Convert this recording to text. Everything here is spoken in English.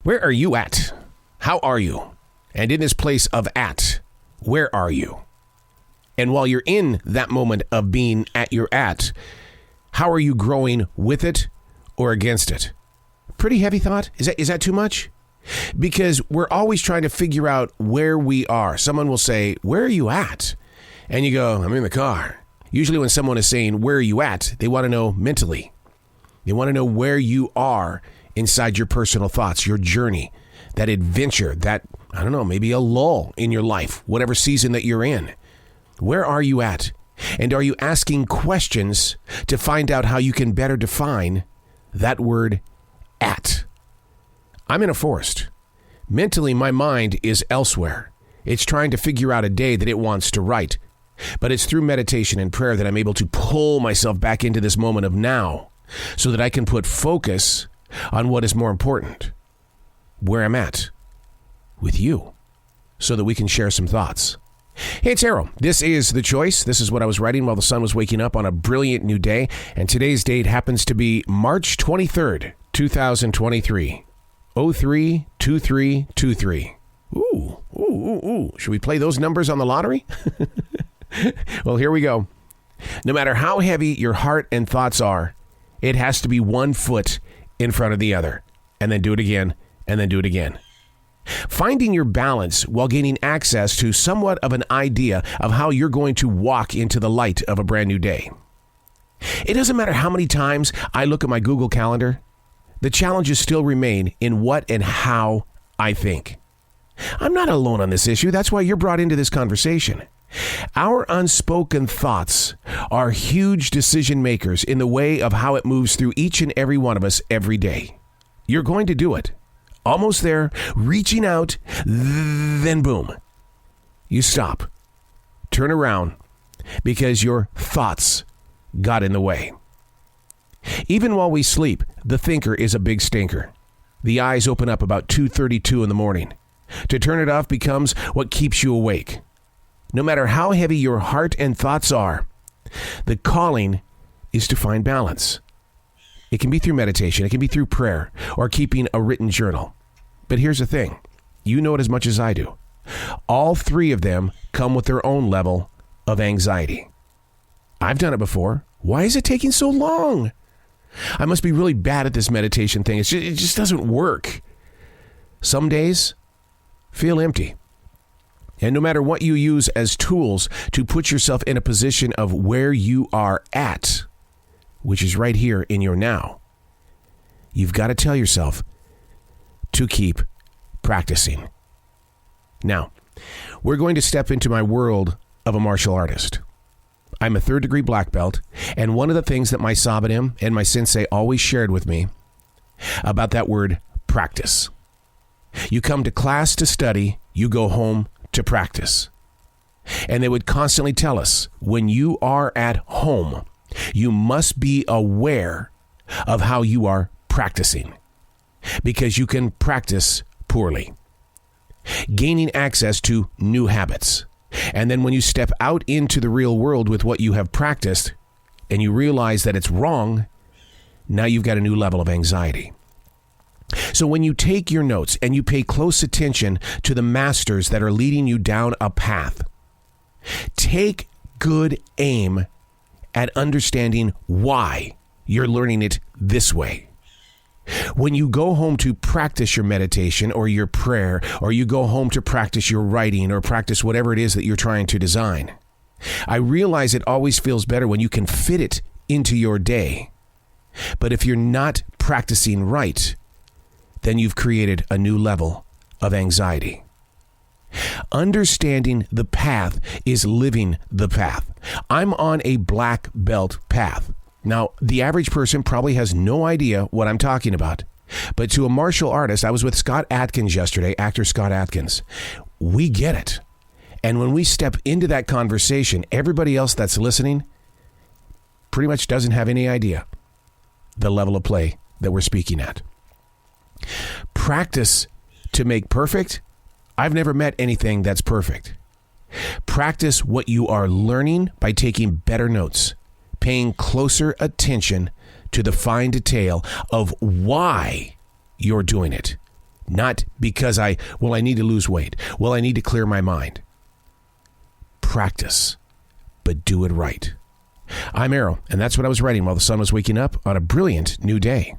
Where are you at? How are you? And in this place of at, where are you? And while you're in that moment of being at your at, how are you growing with it or against it? Pretty heavy thought? Is that too much? Because we're always trying to figure out where we are. Someone will say, where are you at? And you go, I'm in the car. Usually when someone is saying, where are you at? They want to know mentally. They want to know where you are inside your personal thoughts, your journey, that adventure, that, I don't know, maybe a lull in your life, whatever season that you're in. Where are you at? And are you asking questions to find out how you can better define that word at? I'm in a forest. Mentally, my mind is elsewhere. It's trying to figure out a day that it wants to write. But it's through meditation and prayer that I'm able to pull myself back into this moment of now so that I can put focus on what is more important, where I'm at with you, so that we can share some thoughts. Hey, it's Arrow. This is The Choice. This is what I was writing while the sun was waking up on a brilliant new day, and today's date happens to be March 23rd, 2023. 032323. Ooh. Should we play those numbers on the lottery? Well, here we go. No matter how heavy your heart and thoughts are, it has to be 1 foot in front of the other, and then do it again, and then do it again. Finding your balance while gaining access to somewhat of an idea of how you're going to walk into the light of a brand new day. It doesn't matter how many times I look at my Google Calendar, the challenges still remain in what and how I think. I'm not alone on this issue. That's why you're brought into this conversation. Our unspoken thoughts are huge decision makers in the way of how it moves through each and every one of us every day. You're going to do it. Almost there, reaching out, then boom. You stop. Turn around because your thoughts got in the way. Even while we sleep, the thinker is a big stinker. The eyes open up about 2:32 in the morning. To turn it off becomes what keeps you awake. No matter how heavy your heart and thoughts are, the calling is to find balance. It can be through meditation, it can be through prayer, or keeping a written journal. But here's the thing. You know it as much as I do. All three of them come with their own level of anxiety. I've done it before. Why is it taking so long? I must be really bad at this meditation thing. It just doesn't work. Some days feel empty. And no matter what you use as tools to put yourself in a position of where you are at, which is right here in your now, you've got to tell yourself to keep practicing. Now, we're going to step into my world of a martial artist. I'm a 3rd degree black belt, and one of the things that my Sabanim and my sensei always shared with me about that word practice. You come to class to study, you go home to practice. And they would constantly tell us, when you are at home, you must be aware of how you are practicing, because you can practice poorly. Gaining access to new habits. And then when you step out into the real world with what you have practiced and you realize that it's wrong, now you've got a new level of anxiety. So when you take your notes and you pay close attention to the masters that are leading you down a path, take good aim at understanding why you're learning it this way. When you go home to practice your meditation or your prayer, or you go home to practice your writing or practice whatever it is that you're trying to design, I realize it always feels better when you can fit it into your day. But if you're not practicing right, then you've created a new level of anxiety. Understanding the path is living the path. I'm on a black belt path. Now, the average person probably has no idea what I'm talking about. But to a martial artist, I was with Scott Adkins yesterday, actor Scott Adkins. We get it. And when we step into that conversation, everybody else that's listening pretty much doesn't have any idea the level of play that we're speaking at. Practice to make perfect. I've never met anything that's perfect. Practice what you are learning by taking better notes, paying closer attention to the fine detail of why you're doing it, Not because I need to lose weight. Well, I need to clear my mind. Practice, but do it right. I'm Errol, and that's what I was writing while the sun was waking up on a brilliant new day.